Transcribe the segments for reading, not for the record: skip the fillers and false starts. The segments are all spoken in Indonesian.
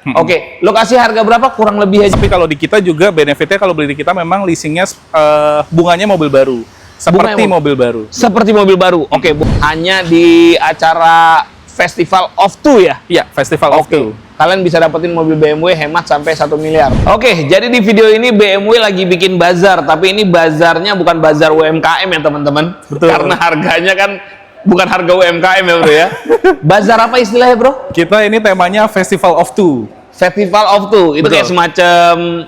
Oke, lokasi harga berapa kurang lebih aja? Tapi kalau di kita juga benefitnya kalau beli di kita memang leasingnya bunganya mobil baru. Seperti mobil baru. Seperti mobil baru. Oke, hanya di acara Festival of Two ya? Iya, Festival of Two. Kalian bisa dapetin mobil BMW hemat sampai 1 miliar. Oke, jadi di video ini BMW lagi bikin bazar, tapi ini bazarnya bukan bazar UMKM ya teman-teman. Betul. Karena harganya kan bukan harga UMKM ya bro ya. Bazar apa istilahnya bro? Kita ini temanya Festival of Two. Festival of Two, itu kayak semacam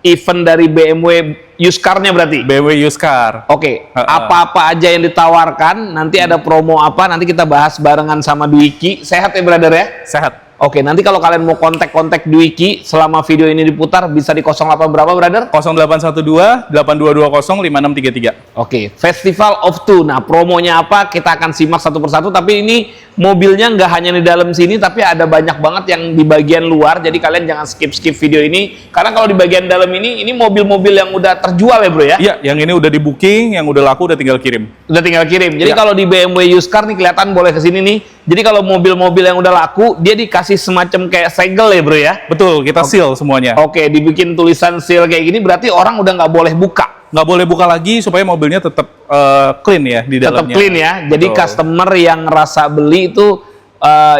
event dari BMW used car-nya berarti? BMW used car. Oke, apa-apa aja yang ditawarkan, nanti ada promo apa, nanti kita bahas barengan sama Dwiki. Sehat ya brother ya? Sehat. Oke, nanti kalau kalian mau kontak Dwiki selama video ini diputar bisa di 08 berapa brother? 0812 8220 5633. Oke, Festival of Two. Nah, promonya apa? Kita akan simak satu persatu. Tapi ini mobilnya nggak hanya di dalam sini, tapi ada banyak banget yang di bagian luar. Jadi kalian jangan skip video ini, karena kalau di bagian dalam ini mobil-mobil yang udah terjual ya bro ya? Iya, yang ini udah di booking, yang udah laku udah tinggal kirim. Udah tinggal kirim. Jadi kalau di BMW used car nih kelihatan boleh kesini nih. Jadi kalau mobil-mobil yang udah laku, dia dikasih semacam kayak segel ya bro ya? Betul, kita seal semuanya. Oke, dibikin tulisan seal kayak gini, berarti orang udah nggak boleh buka. Nggak boleh buka lagi supaya mobilnya tetap clean ya di dalamnya. Tetap clean ya. Jadi Betul. customer yang ngerasa beli itu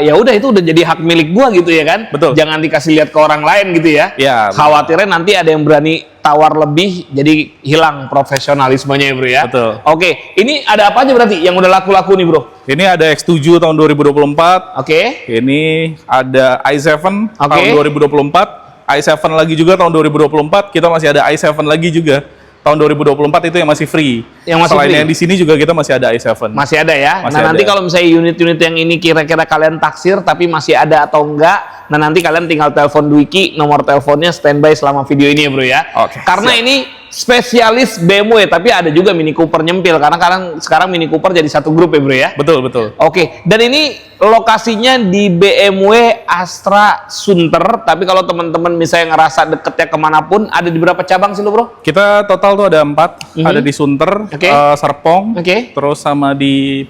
ya udah itu udah jadi hak milik gua gitu ya kan. Betul. Jangan dikasih lihat ke orang lain gitu ya. Ya. Khawatirnya nanti ada yang berani tawar lebih, jadi hilang profesionalismenya ya bro ya. Betul. Oke, ini ada apa aja berarti yang udah laku-laku nih bro? Ini ada X7 tahun 2024. Oke. Ini ada i7 tahun 2024. i7 lagi juga tahun 2024. Kita masih ada i7 lagi juga tahun 2024, itu yang masih free. Yang masih Selain free. yang di sini juga kita masih ada i7. Masih ada ya. Masih nah, ada. nanti kalau misalnya unit-unit yang ini kira-kira kalian taksir tapi masih ada atau enggak, nah nanti kalian tinggal telepon Dwiki, nomor teleponnya standby selama video ini ya bro ya. Oke, Karena siap. ini spesialis BMW, tapi ada juga Mini Cooper nyempil, karena sekarang Mini Cooper jadi satu grup ya bro ya. Betul, betul. Oke, dan ini lokasinya di BMW Astra Sunter, tapi kalau teman-teman misalnya ngerasa deketnya kemanapun, ada di berapa cabang sih lo bro? Kita total tuh ada 4. Ada di Sunter, Oke. Serpong, Oke. terus sama di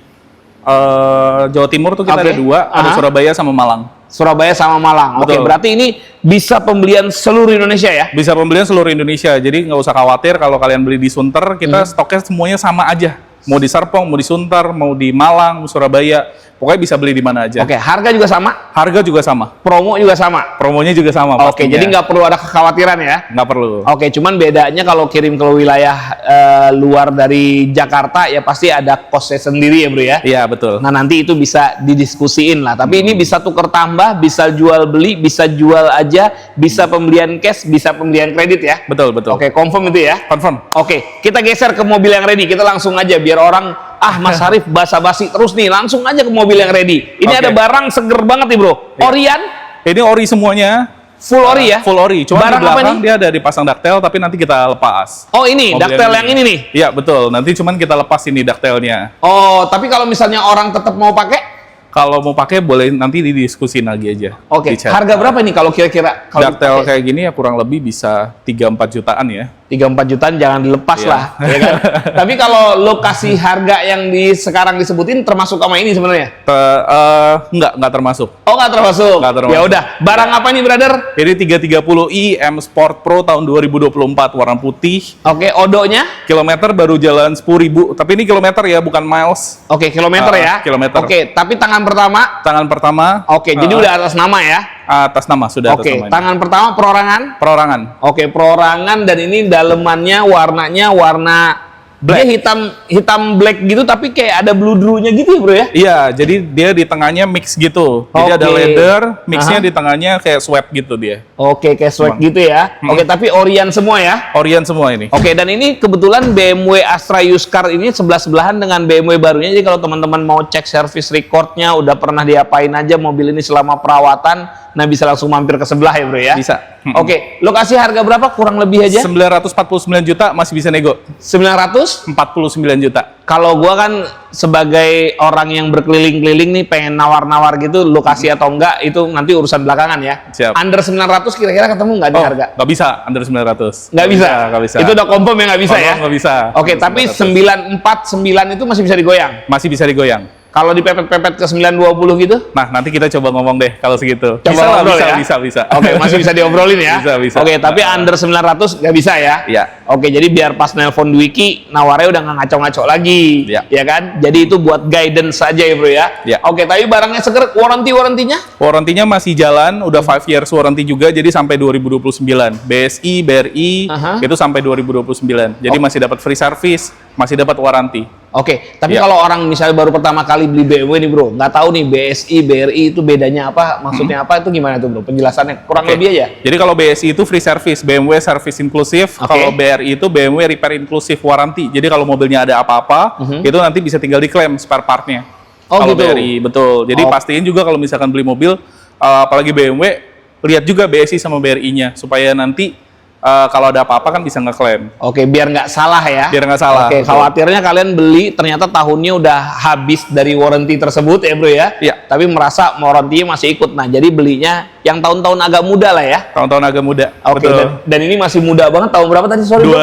Jawa Timur tuh kita Oke. ada 2, ada Aha. Surabaya sama Malang. Surabaya sama Malang. Oke, Betul. berarti ini bisa pembelian seluruh Indonesia ya? Bisa pembelian seluruh Indonesia, jadi nggak usah khawatir kalau kalian beli di Sunter, kita stoknya semuanya sama aja. Mau di Serpong, mau di Sunter, mau di Malang, mau Surabaya, pokoknya bisa beli di mana aja. Oke, harga juga sama? Harga juga sama, Promo juga sama? promonya juga sama. Oke, pastinya. jadi nggak perlu ada kekhawatiran ya? Nggak perlu. Oke, cuman bedanya kalau kirim ke wilayah luar dari Jakarta ya pasti ada costnya sendiri ya bro ya? Iya, betul. Nah nanti itu bisa didiskusiin lah. Tapi ini bisa tuker tambah, bisa jual beli, bisa jual aja, bisa pembelian cash, bisa pembelian kredit ya? Betul, betul. Oke, confirm itu ya? Confirm. Oke, kita geser ke mobil yang ready. Kita langsung aja biar orang Mas Harif basa-basi terus nih. Langsung aja ke mobil yang ready. Ini Oke. ada barang seger banget nih bro. Iya. Orian, Ini ori semuanya. full ori ya? Full ori. Cuma Barang di apa belakang nih? dia ada dipasang daktel, tapi nanti kita lepas. Oh ini, Mobil daktel yang ini nih. Iya, betul. Nanti cuman kita lepas ini daktelnya. Oh, tapi kalau misalnya orang tetap mau pakai, Kalau mau pakai boleh nanti didiskusin lagi aja. oke. Di chat. Harga berapa nih kalau kira-kira? Kalau Daktel dipakai? kayak gini ya kurang lebih bisa 3-4 jutaan ya. 3-4 jutaan jangan dilepas Iya. lah, ya kan? Tapi kalau lokasi harga yang sekarang disebutin termasuk sama ini sebenarnya? Nggak termasuk. Oh nggak termasuk. Nggak termasuk. Ya udah, barang apa nih brother? Jadi 330i M Sport Pro tahun 2024 warna putih. Oke, odonya? Kilometer baru jalan 10.000. Tapi ini kilometer ya, bukan miles. Oke, kilometer ya? Kilometer. Oke, tapi tangan pertama? Tangan pertama. Oke, jadi udah atas nama ya? Atas nama sudah atas Oke, nama ini. tangan pertama perorangan? Perorangan. Oke, perorangan dan ini dalemannya warnanya warna Black. Dia hitam black gitu tapi kayak ada bludrunya gitu ya bro ya? Iya, jadi dia di tengahnya mix gitu. Jadi ada Oke. leather, mixnya Aha. di tengahnya kayak swap gitu dia. Oke, kayak swag gitu ya? Oke, tapi Orion semua ya? Orion semua ini. Oke, dan ini kebetulan BMW Astra Used Car ini sebelah-sebelahan dengan BMW barunya. Jadi kalau teman-teman mau cek service recordnya, udah pernah diapain aja mobil ini selama perawatan, nah bisa langsung mampir ke sebelah ya bro ya? Bisa. Oke, lokasi harga berapa kurang lebih aja? 949 juta masih bisa nego. 900? 49 juta. Kalau gua kan sebagai orang yang berkeliling-keliling nih pengen nawar-nawar gitu lokasi atau enggak itu nanti urusan belakangan ya. Siap. Under 900 kira-kira ketemu nggak di harga? Nggak bisa under 900. Nggak bisa? Nggak bisa. Itu udah confirm ya nggak bisa ya? Nggak bisa. Oke, Under tapi 900. 949 itu masih bisa digoyang. masih bisa digoyang. Kalau dipepet-pepet ke 920 gitu? Nah, nanti kita coba ngomong deh kalau segitu. Coba Bisa lah, ngobrol bisa, ya? bisa. Oke, masih bisa diobrolin ya? Bisa. Oke, tapi under 900 nggak bisa ya? Iya. Oke, jadi biar pas nelpon Dwiki, nawarnya udah nggak ngaco-ngaco lagi. Iya. Ya kan? Jadi itu buat guidance saja ya bro ya? Iya. Oke, tapi barangnya seger, warantinya? Warantinya masih jalan, udah 5 years warranty juga, jadi sampai 2029. BSI, BRI, Aha. itu sampai 2029. Jadi masih dapat free service, masih dapat waranti. Oke, tapi Iya. kalau orang misalnya baru pertama kali beli BMW nih bro, nggak tahu nih BSI, BRI itu bedanya apa, maksudnya apa, itu gimana tuh bro? Penjelasannya kurang Oke. lebih aja? Jadi kalau BSI itu free service, BMW service inklusif. Oke. Kalau BRI itu BMW repair inklusif warranty. Jadi kalau mobilnya ada apa-apa, itu nanti bisa tinggal diklaim spare partnya. Oh, Kalau gitu? BRI, betul. Jadi Oh. pastiin juga kalau misalkan beli mobil, apalagi BMW, lihat juga BSI sama BRI-nya supaya nanti kalau ada apa-apa kan bisa ngeklaim. Oke, biar nggak salah ya. Biar nggak salah, Oke, betul. khawatirnya kalian beli ternyata tahunnya udah habis dari warranty tersebut ya bro ya. Iya. Tapi merasa warranty masih ikut. Nah, jadi belinya yang tahun-tahun agak muda lah ya. Tahun-tahun agak muda. Oke, Betul. dan ini masih muda banget. Tahun berapa tadi sorry? Bro?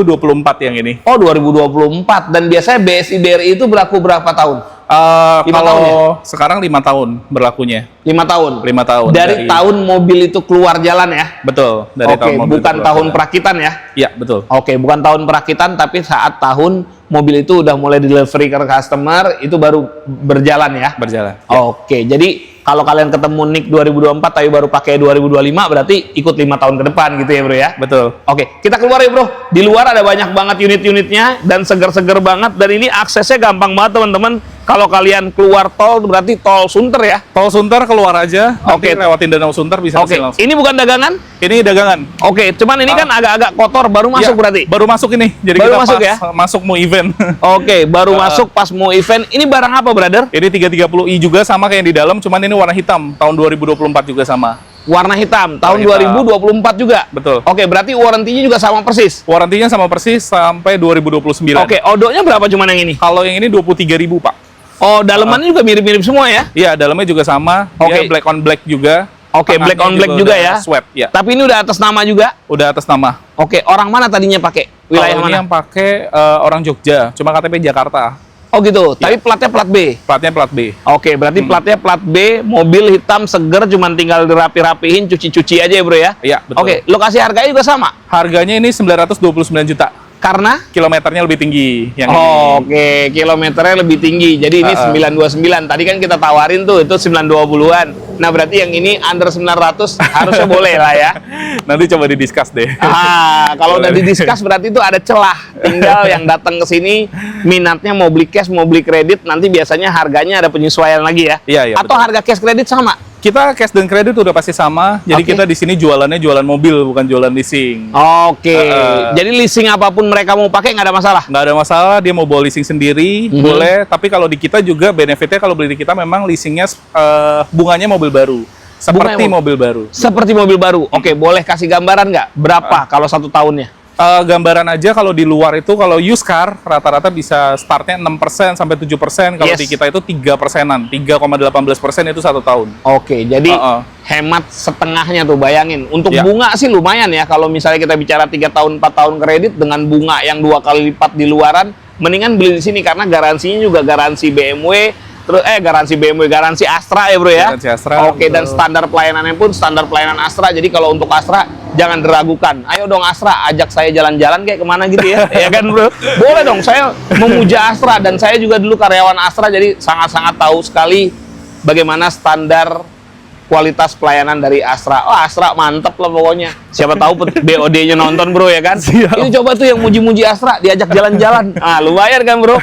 2024 yang ini. Oh, 2024. Dan biasanya BSI BRI itu berlaku berapa tahun? 5 Kalau tahun ya? sekarang 5 tahun berlakunya. 5 tahun. 5 tahun. Dari tahun mobil itu keluar jalan ya. Betul, dari Oke, tahun mobil bukan itu tahun keluar. perakitan ya. Iya, betul. Oke, bukan tahun perakitan, tapi saat tahun mobil itu udah mulai delivery ke customer, itu baru berjalan ya? Berjalan. Oke, jadi kalau kalian ketemu NIK 2024 tapi baru pakai 2025, berarti ikut 5 tahun ke depan gitu ya bro ya? Betul. Oke, kita keluar ya bro. Di luar ada banyak banget unit-unitnya dan seger-seger banget. Dan ini aksesnya gampang banget teman-teman. Kalau kalian keluar tol, berarti tol Sunter ya? Tol Sunter keluar aja, Oke. nanti lewatin Danau Sunter bisa Oke, kesini langsung. ini bukan dagangan? Ini dagangan. Oke, cuman ini kan agak-agak kotor, baru masuk Iya, berarti? Baru masuk ini. Jadi Baru kita masuk pas ya? masuk mau event. Oke, baru masuk pas mau event. Ini barang apa, brother? Ini 330i juga sama kayak yang di dalam, cuman ini warna hitam. Tahun 2024 juga sama. Warna hitam, tahun Warna hitam. 2024 juga? Betul. Oke, berarti warantinya juga sama persis? Warantinya sama persis sampai 2029. Oke, odonya berapa cuman yang ini? Kalau yang ini 23.000, Pak. Oh, dalemannya juga mirip-mirip semua ya? Iya, dalamnya juga sama. Dia Oke. black on black juga. Oke, black on black juga udah ya? Swap, ya. Tapi ini udah atas nama juga? Udah atas nama. Oke, orang mana tadinya pakai? Wilayah Kalau ini mana? yang pakai orang Jogja, cuma KTP Jakarta. Oh gitu, tapi platnya plat B? Platnya plat B. Oke, berarti platnya plat B, mobil hitam seger, cuman tinggal dirapi-rapihin, cuci-cuci aja ya bro ya? Iya, betul. Oke, lokasi harganya juga sama? Harganya ini 929 juta. Karena? Kilometernya lebih tinggi yang Oh, ini. oke, kilometernya lebih tinggi. Jadi ini 929. Tadi kan kita tawarin tuh itu 920-an. Nah, berarti yang ini under 900 harusnya boleh lah ya. Nanti coba didiskus deh. Kalau udah didiskus berarti itu ada celah. Tinggal yang datang ke sini minatnya mau beli cash, mau beli kredit, nanti biasanya harganya ada penyesuaian lagi ya. Iya, Atau betul. harga cash kredit sama? Kita cash dan kredit udah pasti sama. Jadi Oke. kita di sini jualannya jualan mobil, bukan jualan leasing. Oke. Jadi leasing apapun mereka mau pakai nggak ada masalah? Nggak ada masalah, dia mau bawa leasing sendiri, boleh. Tapi kalau di kita juga benefitnya kalau beli di kita memang leasingnya bunganya mobil baru. Seperti Bunganya mobil baru. Seperti mobil baru. Oke, boleh kasih gambaran nggak? Berapa kalau 1 tahunnya? Gambaran aja kalau di luar itu kalau used car rata-rata bisa startnya 6% sampai 7%. Kalau Yes. di kita itu 3%-an, 3,18% itu 1 tahun. Oke, jadi Uh-uh. hemat setengahnya tuh, bayangin. Untuk Ya. bunga sih lumayan ya. Kalau misalnya kita bicara 3 tahun, 4 tahun kredit dengan bunga yang 2 kali lipat di luaran, mendingan beli di sini karena garansinya juga garansi BMW. Terus garansi BMW, garansi Astra ya bro ya. Garansi Astra, Oke, dan betul. standar pelayanannya pun standar pelayanan Astra. Jadi kalau untuk Astra jangan diragukan. Ayo dong Astra, ajak saya jalan-jalan kayak kemana gitu ya. Ya kan bro? Boleh dong, saya memuja Astra dan saya juga dulu karyawan Astra, jadi sangat-sangat tahu sekali bagaimana standar kualitas pelayanan dari Astra. Oh, Astra mantep lah pokoknya. Siapa tahu BOD-nya nonton bro ya kan? Siap. Ini coba tuh yang muji-muji Astra, diajak jalan-jalan. Ah, lumayan kan bro?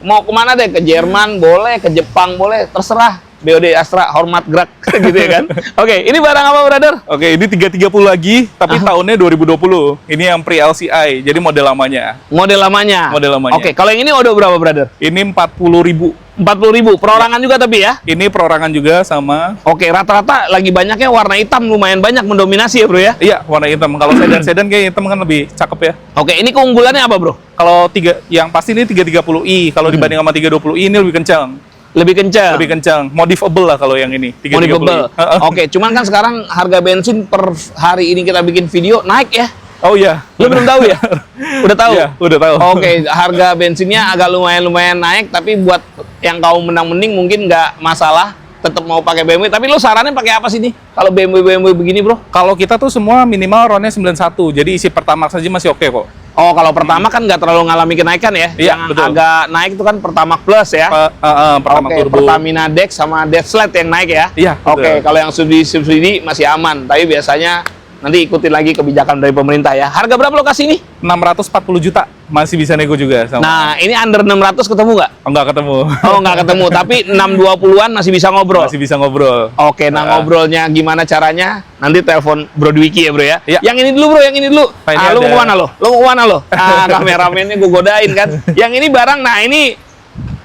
Mau kemana deh? Ke Jerman boleh, ke Jepang boleh, terserah. BOD Astra hormat gerak gitu ya kan? Oke, ini barang apa brother? Oke, ini 330 lagi, tapi tahunnya 2020. Ini yang pre-LCI, jadi model lamanya. Model lamanya. Model lamanya. Oke, kalau yang ini odo berapa brother? Ini 40.000. 40.000, perorangan juga tapi ya? Ini perorangan juga sama. Oke, rata-rata lagi banyaknya warna hitam, lumayan banyak mendominasi ya bro ya? Iya, warna hitam. Kalau sedan kayak hitam kan lebih cakep ya. Oke, ini keunggulannya apa bro? Kalau yang pasti ini 330i. Kalau dibanding sama 320i ini lebih kencang. Lebih kencang? Lebih kencang. Modifable lah kalau yang ini. 330i. Modifiable. Oke, cuman kan sekarang harga bensin per hari ini kita bikin video naik ya? Oh iya. Lu belum tahu ya? Udah tahu? Iya, udah tahu. Oke, harga bensinnya agak lumayan naik, tapi buat yang kaum menang-mending mungkin nggak masalah, tetap mau pakai BMW. Tapi lu sarannya pakai apa sih nih? Kalau BMW begini, bro? Kalau kita tuh semua minimal RON-nya 91, jadi isi Pertamax saja masih oke kok. Oh, kalau pertama kan nggak terlalu ngalami kenaikan ya? Iya, Yang betul. agak naik itu kan Pertamax Plus ya? Pertamax Oke, Turbo. Pertamina Dex sama Deathsled yang naik ya? Iya, betul. Oke, kalau yang subsidi masih aman, tapi biasanya nanti ikutin lagi kebijakan dari pemerintah ya. Harga berapa lokasi ini? 640 juta, masih bisa nego juga sama. Nah, ini under 600 ketemu nggak? Enggak ketemu. Oh, nggak ketemu, tapi 620-an masih bisa ngobrol. Masih bisa ngobrol. Oke, nah ngobrolnya gimana caranya? Nanti telepon Bro Dwiki ya, Bro ya. Iya. Yang ini dulu, Bro, yang ini dulu. Nah, ini Lu ada. mau kemana lo? Lu mau kemana lo? Kameramennya gue godain kan. Yang ini barang, nah ini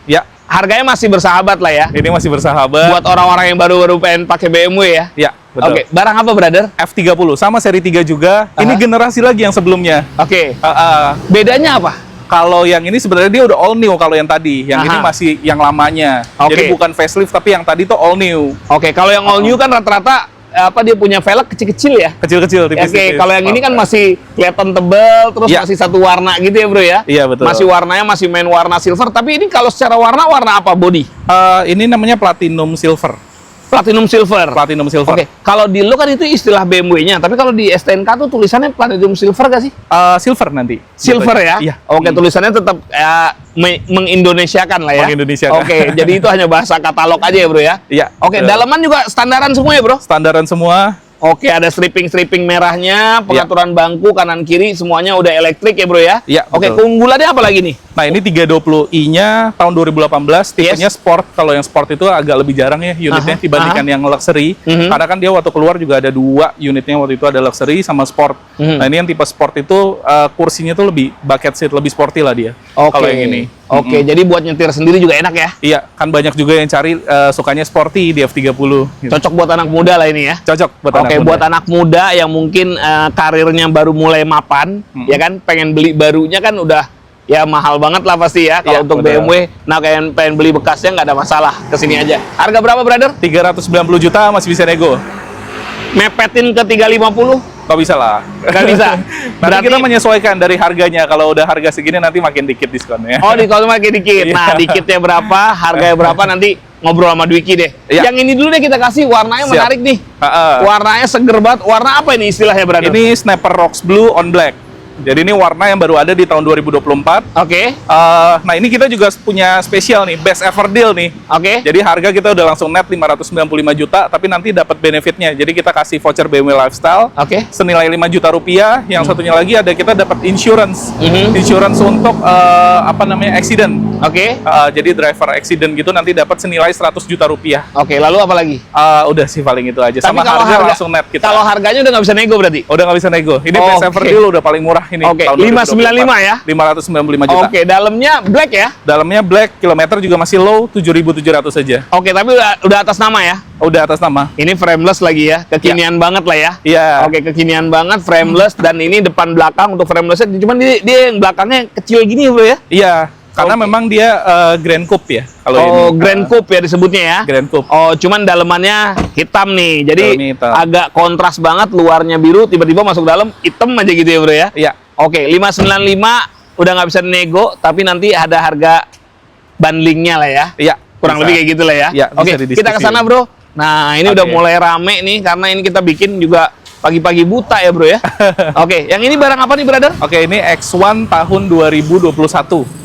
Ya, harganya masih bersahabat lah ya. ini masih bersahabat. Buat orang-orang yang baru-baru pengen pakai BMW ya. Ya, betul. Oke, barang apa, brother? F30 sama seri 3 juga. Ini generasi lagi yang sebelumnya. Oke. Ah, Bedanya apa? Kalau yang ini sebenarnya dia udah all new kalau yang tadi. Yang ini Aha. masih yang lamanya. Oke. Jadi bukan facelift tapi yang tadi tuh all new. Oke, kalau yang all new kan rata-rata dia punya velg kecil-kecil ya. Kecil-kecil Oke, tipis-tipis. kalau yang ini kan masih kelihatan tebel, terus Iya. masih satu warna gitu ya, Bro ya? Iya, betul. Masih warnanya masih main warna silver, tapi ini kalau secara warna apa body? Ini namanya platinum silver. Platinum silver. Platinum silver. Oke, kalau di lo kan itu istilah BMW-nya, tapi kalau di STNK tuh tulisannya platinum silver gak sih? Silver nanti. Silver ya? Iya. Oke, tulisannya tetap mengindonesiakan lah ya. Mengindonesiakan. Oke, jadi itu hanya bahasa katalog aja ya, Bro ya? Iya. Oke, betul. dalaman juga standaran semua ya, Bro? Standaran semua. Oke, ada stripping merahnya, pengaturan bangku kanan kiri semuanya udah elektrik ya, Bro ya? Iya, Oke, betul. keunggulannya apa lagi nih? Nah, ini 320i-nya tahun 2018, tipenya Yes. sport. Kalau yang sport itu agak lebih jarang ya unitnya Aha, dibandingkan yang luxury. Mhm. Karena kan dia waktu keluar juga ada 2 unitnya, waktu itu ada luxury sama sport. Mhm. Nah, ini yang tipe sport itu kursinya tuh lebih bucket seat, lebih sporty lah dia. Oke. Kalau yang ini. Oke, jadi buat nyetir sendiri juga enak ya? Iya, kan banyak juga yang cari sukanya sporty di F30. Gitu. Cocok buat anak muda lah ini ya? Cocok buat Oke, anak muda. buat anak muda yang mungkin karirnya baru mulai mapan, ya kan, pengen beli barunya kan udah ya mahal banget lah pasti ya kalau Iya, untuk betul. BMW. Nah, kayak pengen beli bekasnya nggak ada masalah, kesini aja. Harga berapa, brother? 390 juta masih bisa nego. Mepetin ke 350? Nggak bisa lah. Nggak bisa. Nanti Berarti kita menyesuaikan dari harganya. Kalau udah harga segini nanti makin dikit diskonnya. oh, diskon makin dikit. Iya. Nah, dikitnya berapa, harganya berapa nanti ngobrol sama Dwiki deh. Iya. Yang ini dulu deh kita kasih, warnanya Siap. menarik nih. Warnanya seger banget. Warna apa ini istilahnya, brother? Ini Snapper Rocks Blue on Black. Jadi ini warna yang baru ada di tahun 2024. Oke. Nah, ini kita juga punya spesial nih, best ever deal nih. Oke. Jadi harga kita udah langsung net 595 juta, tapi nanti dapat benefitnya. Jadi kita kasih voucher BMW Lifestyle Oke. senilai 5 juta rupiah. Yang satunya lagi ada kita dapat insurance. Mhm. Insurance untuk apa namanya? Accident. Oke. Jadi driver accident gitu nanti dapat senilai 100 juta rupiah. Oke, lalu apa lagi? Udah sih paling itu aja. Tapi Sama kalau harga langsung net kita. Kalau harganya udah nggak bisa nego berarti? Udah nggak bisa nego. Ini Oh, best ever oke. deal udah paling murah ini. Oke, tahun 595 ya? 595 juta. Oke, dalamnya black ya? Dalamnya black, kilometer juga masih low, 7.700 saja. Oke, tapi udah atas nama ya? Udah atas nama. Ini frameless lagi ya, kekinian banget lah ya. Iya. Oke, kekinian banget, frameless, dan ini depan belakang untuk framelessnya, cuman dia yang belakangnya kecil gini ya, Bro ya? Iya, karena Oke. memang dia Grand Coupe ya. Kalau ini. Oh, Grand Coupe ya disebutnya ya? Grand Coupe. Oh, cuman dalamannya hitam nih, jadi Dalamnya hitam. agak kontras banget, luarnya biru, tiba-tiba masuk dalam hitam aja gitu ya, Bro ya? Iya. Oke, 595 udah nggak bisa nego, tapi nanti ada harga bundlingnya lah ya. Iya. Kurang bisa. lebih kayak gitu lah ya. Iya, Oke, bisa kita ke sana, Bro. Nah, ini udah Oke. mulai rame nih karena ini kita bikin juga pagi-pagi buta ya, Bro ya. Oke, yang ini barang apa nih, brother? Oke, ini X1 tahun 2021,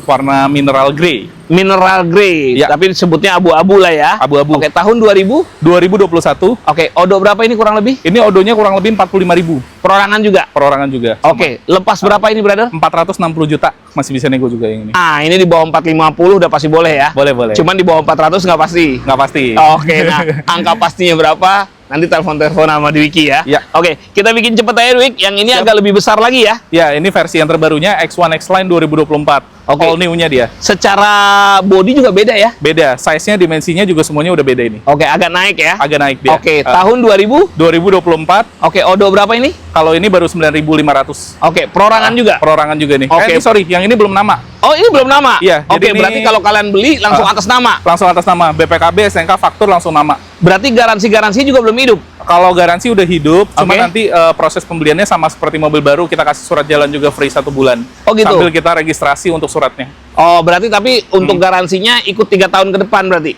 warna mineral grey. Mineral grey, Ya. tapi disebutnya abu-abu lah ya. Abu-abu. Oke, tahun 2000. 2021. Oke, odo berapa ini kurang lebih? Ini odonya kurang lebih 45.000 Perorangan juga. perorangan juga. Oke, lepas berapa ini, brother? 460 juta masih bisa nego juga yang ini. Ah, ini di bawah 450 udah pasti boleh ya. Boleh, boleh. Cuman di bawah 400 nggak pasti. Nggak pasti. Oke, nah angka pastinya berapa? Nanti telepon-telepon sama Dwiki ya. Ya. Oke, kita bikin cepet aja, Dwik. Yang ini agak lebih besar lagi ya. Ya, ini versi yang terbarunya X1 X-Line 2024. Oke. All new-nya dia. Secara body juga beda ya. Beda, size-nya, dimensinya juga semuanya udah beda ini. Oke, agak naik ya. Agak naik dia. Oke, Eh, tahun 2000. 2024, Oke, odo berapa ini? kalau ini baru 9.500. Oke, perorangan juga. Perorangan juga nih. Oke. Ini sorry, yang ini belum nama. Oh, ini belum nama. Iya, Oke, jadi ini- berarti kalau kalian beli langsung atas nama. Langsung atas nama. BPKB, STNK, faktur langsung nama. Berarti garansi-garansi juga belum hidup. Kalau garansi udah hidup, cuma Oke. nanti proses pembeliannya sama seperti mobil baru, kita kasih surat jalan juga free 1 bulan. Oh, gitu. Sambil kita registrasi untuk suratnya. Oh, berarti tapi untuk garansinya ikut 3 tahun ke depan berarti?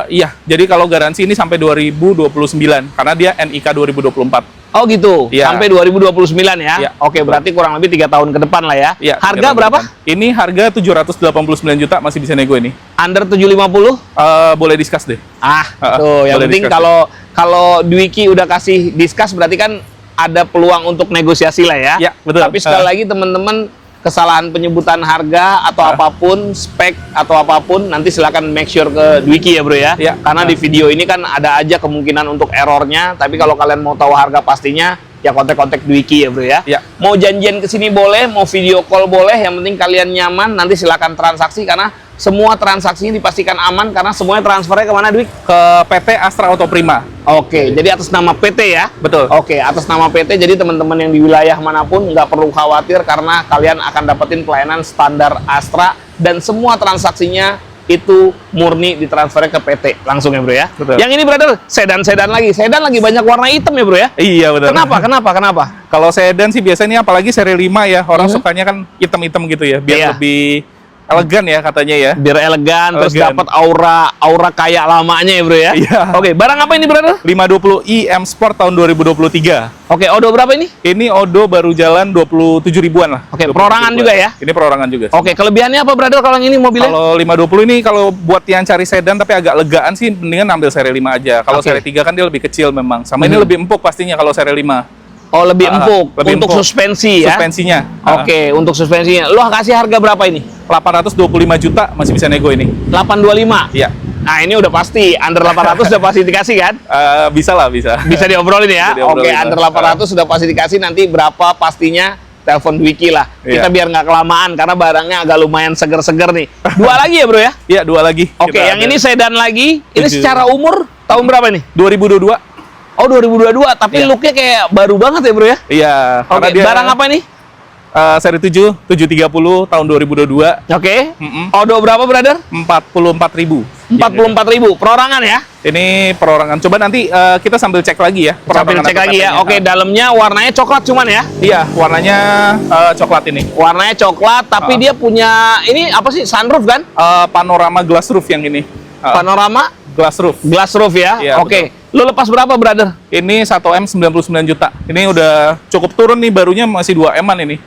Iya, jadi kalau garansi ini sampai 2029, karena dia NIK 2024. Oh gitu, Iya. sampai 2029 ya? Iya, Oke, betul. berarti kurang lebih 3 tahun ke depan lah ya? Iya, Harga 3 tahun berapa? ke depan. Ini harga 789 juta, masih bisa nego ini. Under 750? Boleh discuss deh. Tuh, yang boleh penting discuss. kalau Dwiki udah kasih discuss berarti kan ada peluang untuk negosiasi lah ya? Iya, betul. Tapi sekali lagi teman-teman, kesalahan penyebutan harga atau apapun, spek atau apapun, nanti silakan make sure ke Dwiki ya bro ya? Iya. Karena di video ini kan ada aja kemungkinan untuk errornya, tapi kalau kalian mau tahu harga pastinya, ya kontak-kontak Dwiki ya bro ya? Iya. Mau janjian ke sini boleh, mau video call boleh, yang penting kalian nyaman, nanti silakan transaksi karena semua transaksinya dipastikan aman karena semuanya transfernya kemana Dwik? Ke PT Astra Auto Prima. Oke, jadi atas nama PT ya? Betul. Oke, atas nama PT, jadi teman-teman yang di wilayah manapun nggak perlu khawatir karena kalian akan dapetin pelayanan standar Astra dan semua transaksinya itu murni ditransfer ke PT langsung ya bro ya? Betul. Yang ini brother, sedan lagi banyak warna hitam ya bro ya? Iya, betul. Kenapa? Kalau sedan sih biasanya apalagi seri 5 ya, orang sukanya kan hitam-hitam gitu ya, biar Iya. lebih elegan ya katanya ya. Biar elegan, terus Elegan. dapat aura kayak lamanya ya bro ya? Iya. Oke, barang apa ini brother? 520i M Sport tahun 2023. Oke, odo berapa ini? Ini Odo baru jalan 27 ribuan lah. Oke, 27 perorangan ribuan. juga ya? Ini perorangan juga. Oke, kelebihannya apa brother kalau yang ini mobilnya? Kalau 520 ini kalau buat yang cari sedan tapi agak legaan sih mendingan ambil seri 5 aja. Kalau Oke. seri 3 kan dia lebih kecil memang. Sama ini lebih empuk pastinya kalau seri 5. Oh, lebih empuk lebih untuk empuk. suspensi ya? Suspensinya. Oke, untuk suspensinya. Lo kasih harga berapa ini? 825 juta masih bisa nego ini. 825. Iya. Nah, ini udah pasti under 800 udah pasti dikasih kan? Bisa lah, bisa. Bisa diobrolin ya. Bisa diobrolin Oke, lah. under 800 sudah pasti dikasih, nanti berapa pastinya telepon Dwiki lah. Kita Iya. biar nggak kelamaan karena barangnya agak lumayan seger-seger nih. Dua lagi ya, Bro ya? Iya, 2 lagi. Oke, Kita yang ada ini sedan lagi. Ini 7. secara umur tahun berapa nih? 2022. Oh, 2022, tapi Iya. looknya kayak baru banget ya, Bro ya? Iya, Oke, barang apa ini? Seri 7, 730 tahun 2022. Oke. Mm-mm. Odo berapa, brother? 44.000. 44.000 perorangan ya? Ini perorangan. Coba nanti kita sambil cek lagi ya. Sambil perorangan cek lagi ya. APP-nya. Oke, dalamnya warnanya coklat cuman ya? Iya, warnanya coklat ini. Warnanya coklat, tapi dia punya ini apa sih? Sunroof kan? Panorama glass roof yang ini. Panorama Glass roof. glass roof ya? Iya, Oke. Lu lepas berapa, brother? Ini 1M 99 juta. Ini udah cukup turun nih, barunya masih 2M-an ini.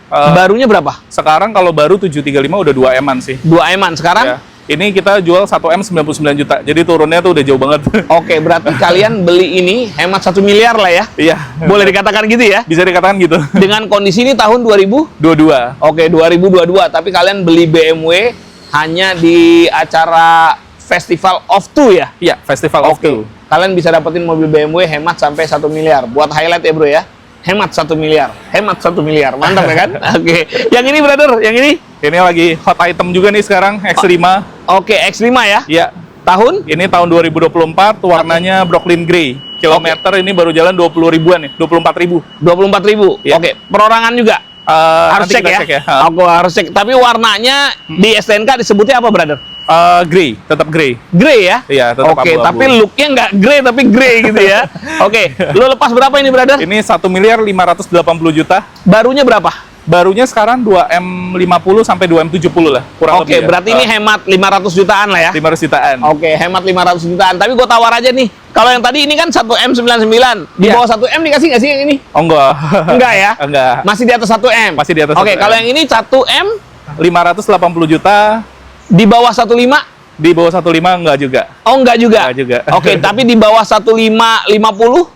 Barunya berapa? Sekarang kalau baru 735 udah 2M-an sih. 2 eman sekarang? Ya. Ini kita jual 1M 99 juta. Jadi turunnya tuh udah jauh banget. Oke, berarti kalian beli ini hemat 1 miliar lah ya? Iya. Boleh dikatakan gitu ya? Bisa dikatakan gitu. Dengan kondisi ini tahun 2000? 22. Oke, 2022. Tapi kalian beli BMW hanya di acara Festival of Two ya? Iya, Festival of Oke. Two. Kalian bisa dapetin mobil BMW hemat sampai 1 miliar. Buat highlight ya, Bro ya. Hemat 1 miliar. Hemat 1 miliar. Mantap ya kan? Oke. Yang ini, brother, yang ini? Ini lagi hot item juga nih sekarang, X5. Oke, X5 ya. Iya. Tahun? Ini tahun 2024, warnanya Brooklyn Grey. Kilometer ini baru jalan 20 ribuan nih, 24 ribu. 24.000. Iya. Oke, perorangan juga. Harus Nanti cek kita ya. cek ya. Aku harus cek. Tapi warnanya di STNK disebutnya apa, brother? Grey, tetap grey. Grey ya? Iya, tetap Oke, abu-abu. tapi looknya nggak grey tapi grey gitu ya. Oke, lu lepas berapa ini, brother? Ini 1 miliar 580 juta. Barunya berapa? Barunya sekarang 2M50 sampai 2M70 lah, kurang Oke, lebih. ya. berarti ini hemat 500 jutaan lah ya. 500 jutaan. Oke, hemat 500 jutaan. Tapi gue tawar aja nih. Kalau yang tadi ini kan 1M99. Di Iya. bawah 1M dikasih nggak sih yang ini? Oh enggak. Enggak ya? Enggak. Masih di atas 1M? Masih di atas Oke, 1M. kalau yang ini 1M 580 juta, di bawah 15? di bawah 15 enggak juga. Oh, enggak juga? Enggak juga. Oke, tapi di bawah 1550?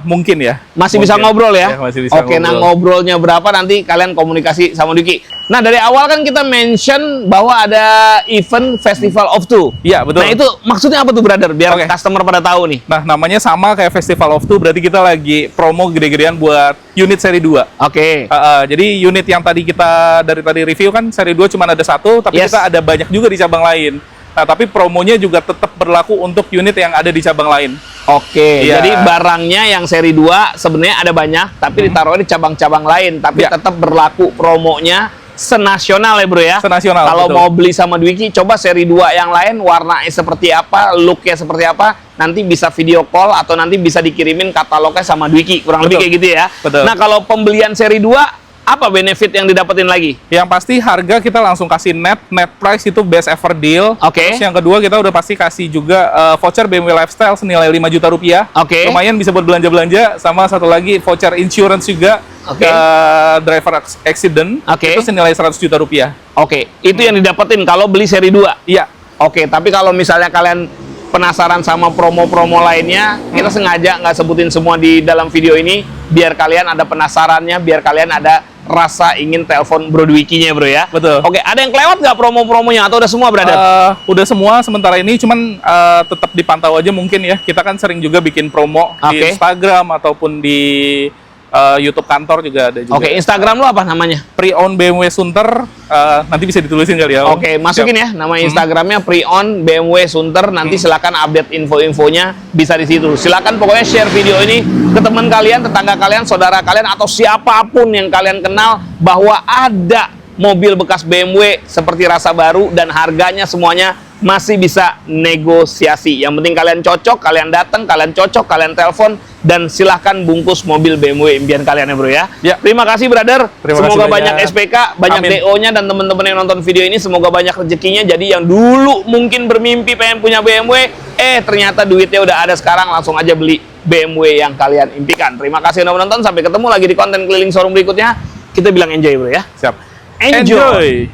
Mungkin ya. Masih bisa Mungkin. ngobrol ya? Masih bisa Oke, nah ngobrolnya berapa nanti kalian komunikasi sama Dwiki. Nah, dari awal kan kita mention bahwa ada event Festival of Two. Iya, betul. Nah, itu maksudnya apa tuh, brother? Biar Oke. customer pada tahu nih. Nah, namanya sama kayak Festival of Two, berarti kita lagi promo gede-gedean buat unit seri 2. Oke. Jadi unit yang tadi kita dari tadi review kan seri 2 cuma ada 1, tapi Yes. kita ada banyak juga di cabang lain. Nah, tapi promonya juga tetap berlaku untuk unit yang ada di cabang lain. Oke, Iya. jadi barangnya yang seri 2 sebenarnya ada banyak, tapi ditaruh di cabang-cabang lain, tapi Iya. tetap berlaku promonya senasional ya bro ya. Senasional, Kalau betul. mau beli sama Dwiki, coba seri 2 yang lain warnanya seperti apa, looknya seperti apa, nanti bisa video call atau nanti bisa dikirimin katalognya sama Dwiki, kurang lebih Betul. kayak gitu ya. Betul. Nah kalau pembelian seri 2, apa benefit yang didapetin lagi? Yang pasti harga kita langsung kasih net price itu best ever deal. Oke. Terus yang kedua kita udah pasti kasih juga voucher BMW Lifestyle senilai 5 juta rupiah. Oke. Lumayan bisa buat belanja-belanja, sama satu lagi voucher insurance juga. Oke. Driver accident Oke. itu senilai 100 juta rupiah. Oke, itu yang didapetin kalau beli seri 2. Iya. Oke, tapi kalau misalnya kalian penasaran sama promo-promo lainnya, kita sengaja nggak sebutin semua di dalam video ini, biar kalian ada penasarannya, biar kalian ada rasa ingin telepon Bro Dwiki-nya bro ya. Betul. Oke, ada yang kelewat nggak promo-promonya atau udah semua brother? Udah semua sementara ini, cuman tetap dipantau aja mungkin ya. Kita kan sering juga bikin promo di Oke. Instagram ataupun di YouTube kantor juga ada juga. Oke, Instagram lu apa namanya? Pre-owned BMW Sunter, nanti bisa ditulisin kali ya. Om. Oke, masukin ya nama Instagramnya Pre-owned BMW Sunter. Nanti silakan update info-infonya bisa di situ. Silakan pokoknya share video ini ke teman kalian, tetangga kalian, saudara kalian, atau siapapun yang kalian kenal bahwa ada mobil bekas BMW seperti rasa baru dan harganya semuanya masih bisa negosiasi. Yang penting kalian cocok, kalian datang, kalian cocok, kalian telepon, dan silahkan bungkus mobil BMW impian kalian ya bro ya. Ya. Terima kasih brother. Terima Semoga kasih banyak banyak. SPK, banyak Amin. DO-nya, dan teman-teman yang nonton video ini semoga banyak rezekinya. Jadi yang dulu mungkin bermimpi pengen punya BMW, ternyata duitnya udah ada sekarang, langsung aja beli BMW yang kalian impikan. Terima kasih udah menonton, sampai ketemu lagi di konten keliling showroom berikutnya. Kita bilang enjoy bro ya. Siap. Enjoy.